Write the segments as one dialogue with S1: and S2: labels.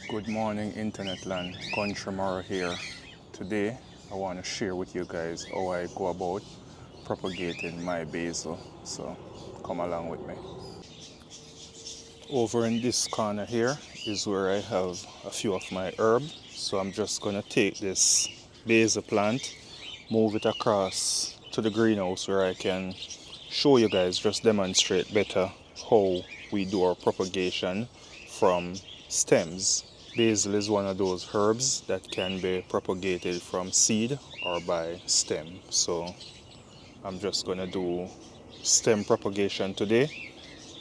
S1: Good morning, internet land. Country Mara here. Today, I want to share with you guys how I go about propagating my basil. So, come along with me. Over in this corner here is where I have a few of my herbs. So, I'm just going to take this basil plant, move it across to the greenhouse where I can show you guys, just demonstrate better how we do our propagation from stems. Basil is one of those herbs that can be propagated from seed or by stem. So I'm just going to do stem propagation today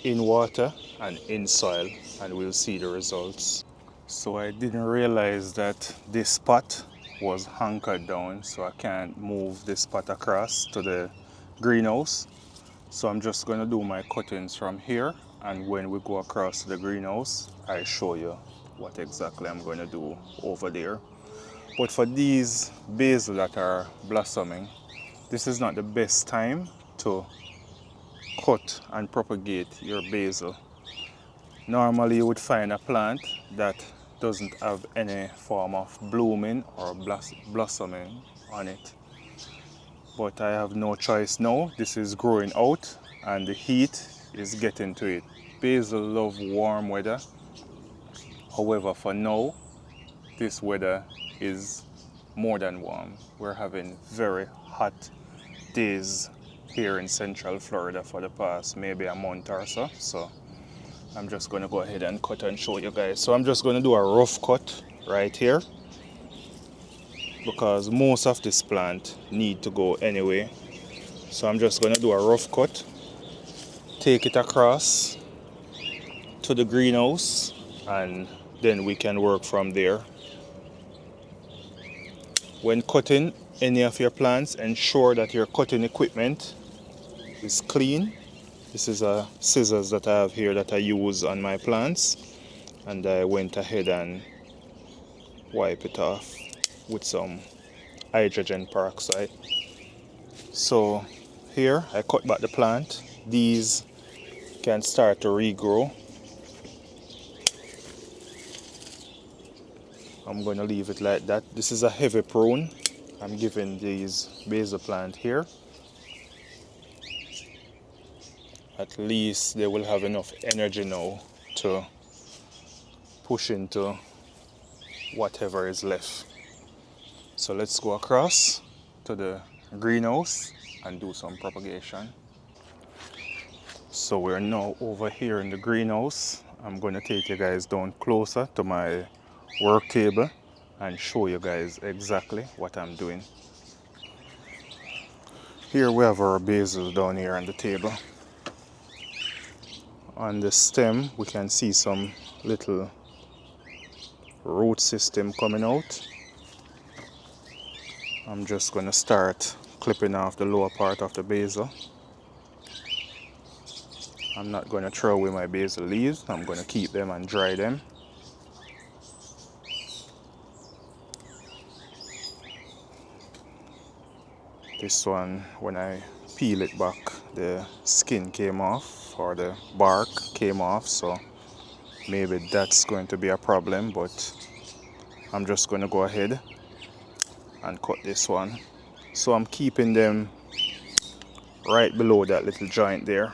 S1: in water and in soil, and we'll see the results. So I didn't realize that this pot was anchored down, so I can't move this pot across to the greenhouse. So I'm just going to do my cuttings from here, and when we go across to the greenhouse, I show you what exactly I'm going to do over there. But for these basil that are blossoming, this is not the best time to cut and propagate your basil. Normally you would find a plant that doesn't have any form of blooming or blossoming on it. But I have no choice now. This is growing out and the heat is getting to it. Basil love warm weather. However, for now, this weather is more than warm. We're having very hot days here in Central Florida for the past maybe a month or so. So I'm just going to go ahead and cut and show you guys. So I'm just going to do a rough cut right here, because most of this plant need to go anyway. So I'm just going to do a rough cut, take it across to the greenhouse, and then we can work from there. When cutting any of your plants, ensure that your cutting equipment is clean. This is a scissors that I have here that I use on my plants, and I went ahead and wipe it off with some hydrogen peroxide. So here I cut back the plant. These can start to regrow. I'm going to leave it like that. This is a heavy prune I'm giving these basil plant here. At least they will have enough energy now to push into whatever is left. So let's go across to the greenhouse and do some propagation. So we're now over here in the greenhouse. I'm going to take you guys down closer to my work table and show you guys exactly what I'm doing. Here we have our basil down here on the table. On the stem we can see some little root system coming out. I'm just going to start clipping off the lower part of the basil. I'm not going to throw away my basil leaves. I'm going to keep them and dry them. This one, when I peel it back, the skin came off, or the bark came off, so maybe that's going to be a problem, but I'm just going to go ahead and cut this one. So I'm keeping them right below that little joint there.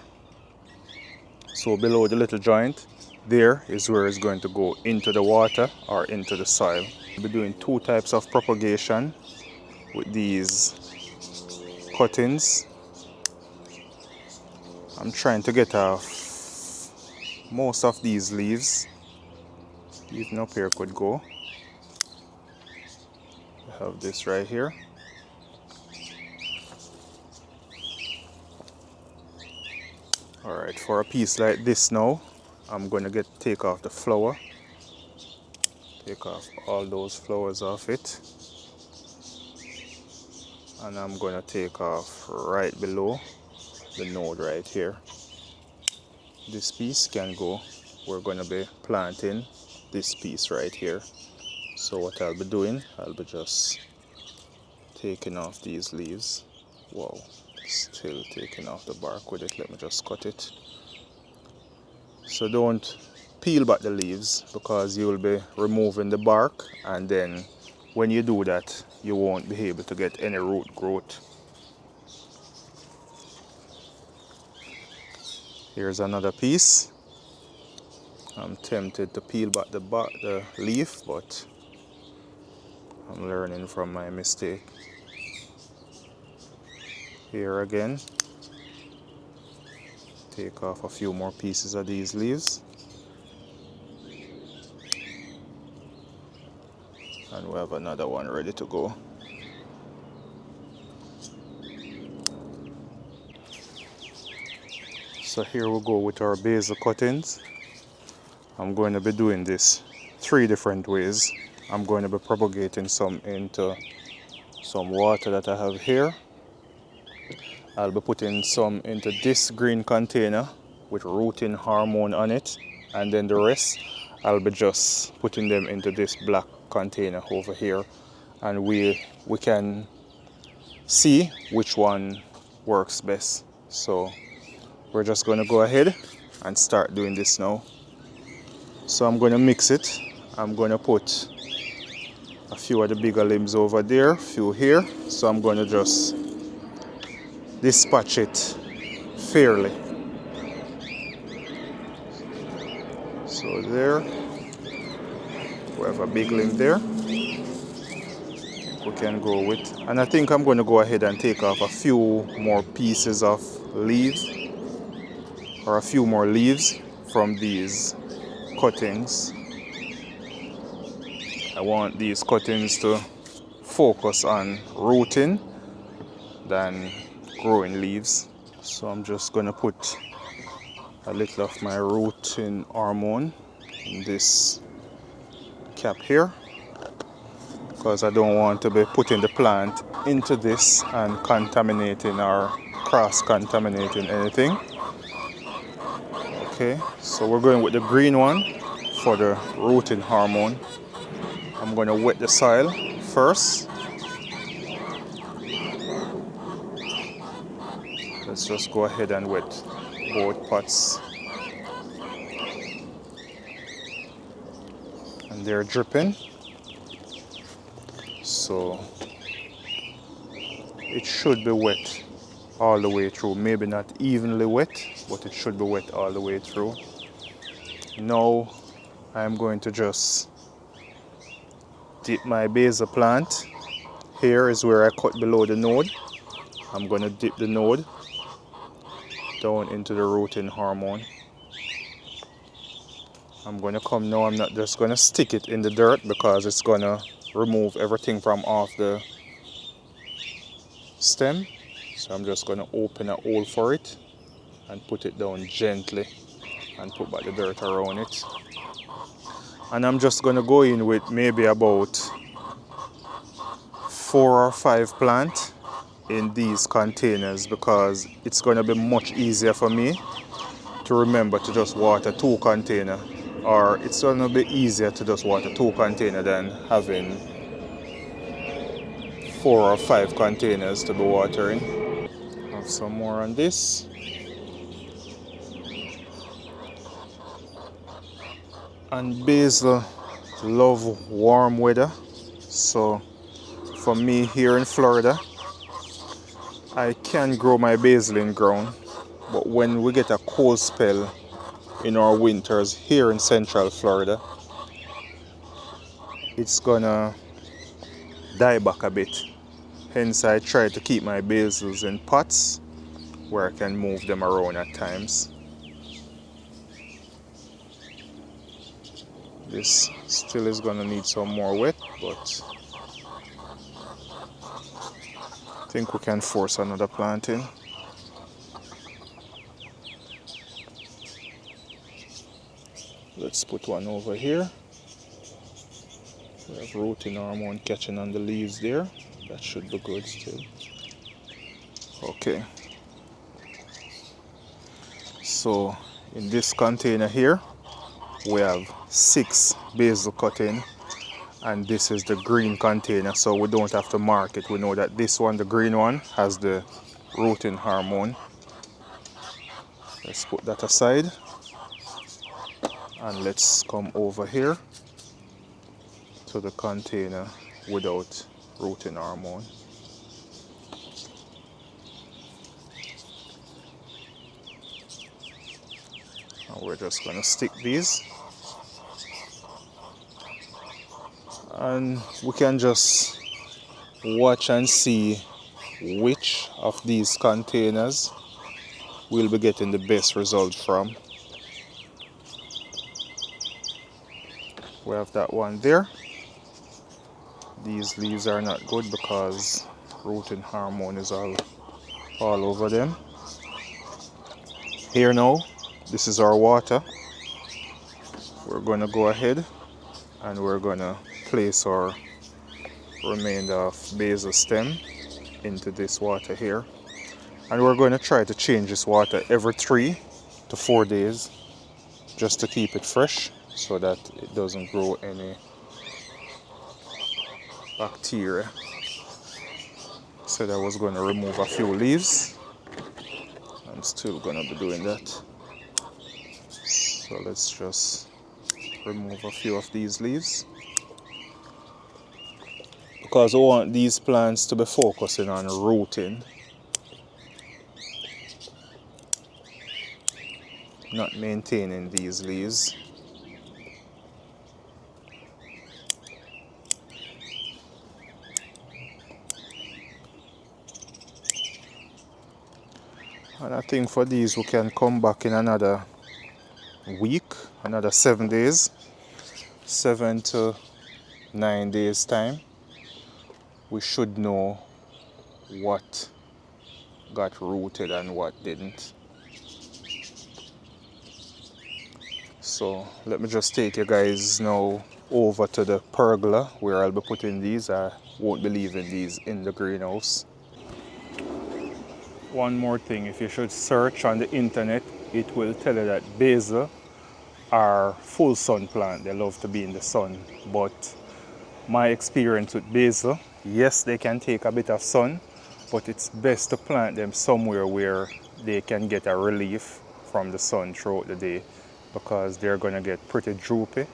S1: So below the little joint, there is where it's going to go into the water or into the soil. I'll be doing two types of propagation with these cuttings. I'm trying to get off most of these leaves. Even up here could go. I have this right here. Alright, for a piece like this now, I'm going to take off the flower. Take off all those flowers off it. And I'm going to take off right below the node right here. This piece can go. We're going to be planting this piece right here. So what I'll be doing, I'll be just taking off these leaves. Wow, still taking off the bark with it. Let me just cut it. So don't peel back the leaves because you will be removing the bark, and then when you do that you won't be able to get any root growth. Here's another piece. I'm tempted to peel back the leaf, but I'm learning from my mistake. Here again, take off a few more pieces of these leaves. And we have another one ready to go. So here we go with our basil cuttings. I'm going to be doing this 3 different ways. I'm going to be propagating some into some water that I have here. I'll be putting some into this green container with rooting hormone on it, and then the rest I'll be just putting them into this black container over here, and we can see which one works best. So we're just going to go ahead and start doing this now. So I'm going to mix it. I'm going to put a few of the bigger limbs over there, a few here. So I'm going to just dispatch it fairly. So there, we have a big limb there. We can go with, and I think I'm going to go ahead and take off a few more pieces of leaves, or a few more leaves from these cuttings. I want these cuttings to focus on rooting than growing leaves. So I'm just going to put a little of my rooting hormone in this cap here, because I don't want to be putting the plant into this and contaminating or cross-contaminating anything. Okay, so we're going with the green one for the rooting hormone. I'm going to wet the soil first. Let's just go ahead and wet both pots. And they're dripping. So it should be wet all the way through. Maybe not evenly wet, but it should be wet all the way through. Now I'm going to just dip my basil plant. Here is where I cut below the node. I'm going to dip the node down into the rooting hormone. I'm going to come now, I'm not just going to stick it in the dirt because it's going to remove everything from off the stem. So I'm just going to open a hole for it and put it down gently and put back the dirt around it. And I'm just going to go in with maybe about 4 or 5 plants in these containers, because it's going to be much easier for me to remember to just water 2 containers, or it's going to be easier to just water 2 containers than having 4 or 5 containers to be watering. Have some more on this. And basil love warm weather, so for me here in Florida, I can grow my basil in ground, but when we get a cold spell in our winters here in Central Florida, it's gonna die back a bit. Hence I try to keep my basils in pots where I can move them around at times. This still is gonna need some more wet, but I think we can force another plant in. Let's put one over here. We have rooting hormone catching on the leaves there. That should be good still. Okay. So in this container here, we have 6 basil cuttings, and this is the green container, so we don't have to mark it. We know that this one, the green one, has the rooting hormone. Let's put that aside. And let's come over here to the container without rooting hormone. And we're just going to stick these. And we can just watch and see which of these containers we'll be getting the best result from. We have that one there. These leaves are not good because rooting hormone is all over them. Here now, this is our water. We're going to go ahead and we're going to place our remainder of basil stem into this water here. And we're going to try to change this water every 3 to 4 days just to keep it fresh so that it doesn't grow any bacteria. Said I was going to remove a few leaves. I'm still going to be doing that. So let's just remove a few of these leaves. Because I want these plants to be focusing on rooting, not maintaining these leaves. And I think for these we can come back in another week, another 7 days, 7 to 9 days time. We should know what got rooted and what didn't. So let me just take you guys now over to the pergola where I'll be putting these. I won't be leaving these in the greenhouse. One more thing, if you should search on the internet, it will tell you that basil are full sun plant. They love to be in the sun. But my experience with basil, yes, they can take a bit of sun, but it's best to plant them somewhere where they can get a relief from the sun throughout the day, because they're going to get pretty droopy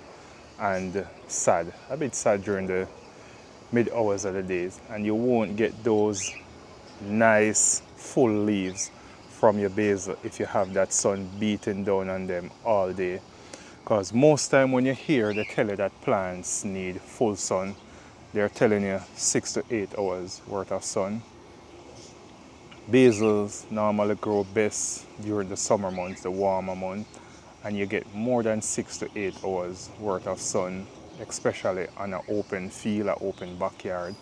S1: and sad, a bit sad during the mid hours of the days, and you won't get those nice full leaves from your basil if you have that sun beating down on them all day. Because most time when you hear they tell you that plants need full sun, they're telling you 6 to 8 hours worth of sun. Basils normally grow best during the summer months, the warmer months, and you get more than 6 to 8 hours worth of sun, especially on an open field, an open backyard.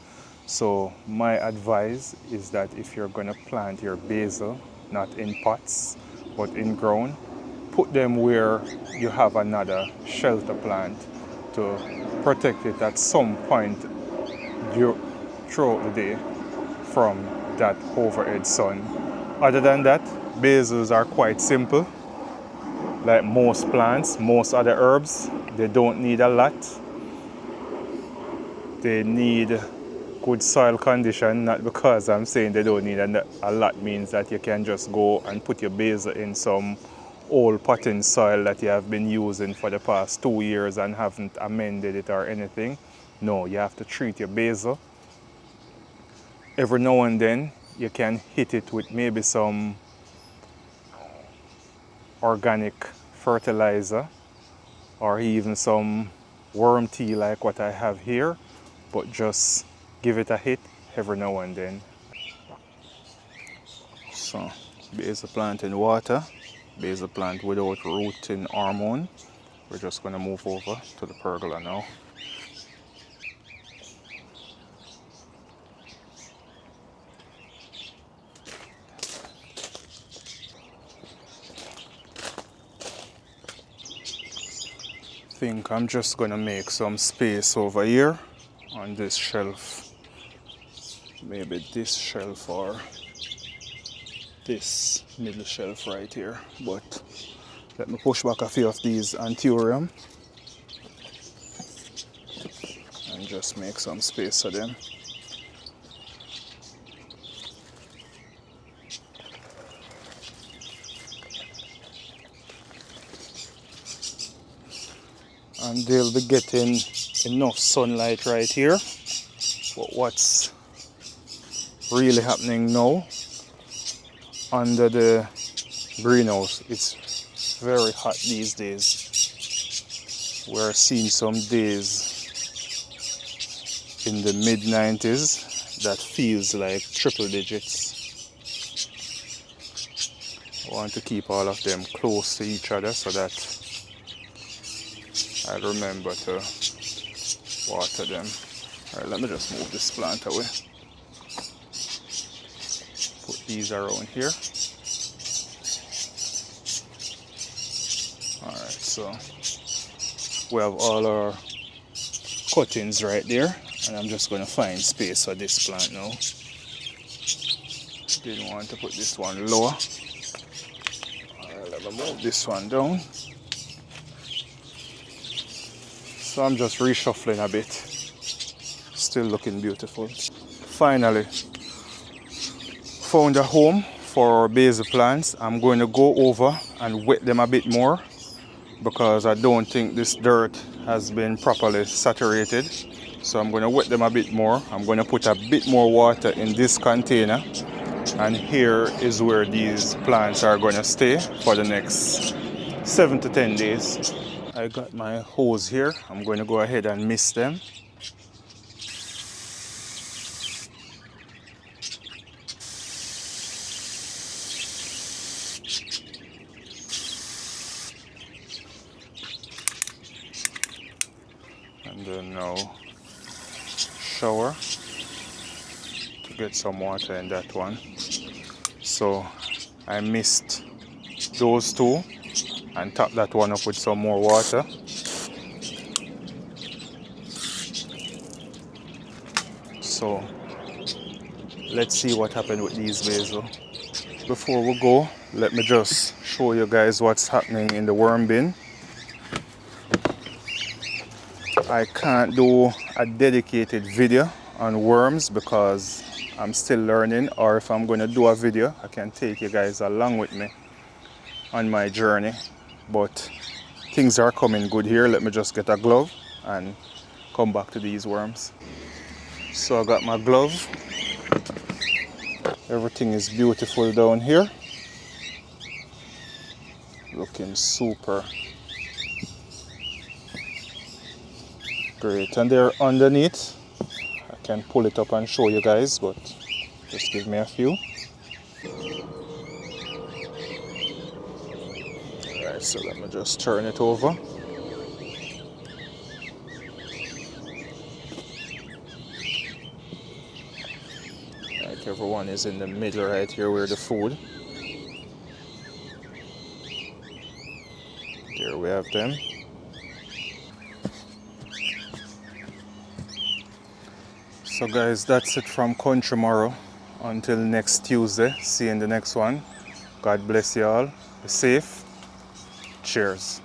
S1: So my advice is that if you're going to plant your basil, not in pots, but in ground, put them where you have another shelter plant to protect it at some point throughout the day from that overhead sun. Other than that, basils are quite simple. Like most plants, most other herbs, they don't need a lot. They need good soil condition, not because I'm saying they don't need a lot means that you can just go and put your basil in some old potting soil that you have been using for the past 2 years and haven't amended it or anything. No, you have to treat your basil. Every now and then you can hit it with maybe some organic fertilizer or even some worm tea like what I have here, but just give it a hit every now and then. So basil plant in water, basil plant without rooting hormone. We're just going to move over to the pergola now. I think I'm just going to make some space over here on this shelf. Maybe this shelf or this middle shelf right here. But let me push back a few of these anthurium and just make some space for them. and they'll be getting enough sunlight right here. But what's really happening now under the greenhouse, it's very hot these days. We're seeing some days in the mid-90s that feels like triple digits. I want to keep all of them close to each other so that I remember to water them. Alright, let me just move this plant away. Put these around here. Alright, so we have all our cuttings right there, and I'm just going to find space for this plant now. Didn't want to put this one lower. Alright, let me move this one down. So I'm just reshuffling a bit. Still looking beautiful. Finally, found a home for basil plants. I'm going to go over and wet them a bit more because I don't think this dirt has been properly saturated. So I'm going to wet them a bit more. I'm going to put a bit more water in this container. And here is where these plants are going to stay for the next 7 to 10 days. I got my hose here. I'm going to go ahead and mist them. And then now shower to get some water in that one. So I missed those two and top that one up with some more water. So let's see what happened with these basil. Before we go, let me just show you guys what's happening in the worm bin. I can't do a dedicated video on worms because I'm still learning, or if I'm going to do a video, I can take you guys along with me on my journey. But things are coming good here. Let me just get a glove and come back to these worms. So I got my glove. Everything is beautiful down here. Looking super great. And they're underneath. I can pull it up and show you guys, but just give me a few. Alright, so let me just turn it over. Like everyone is in the middle right here where the food. There we have them. So guys, that's it from Country Morrow. Until next Tuesday, see you in the next one. God bless you all. Be safe. Cheers.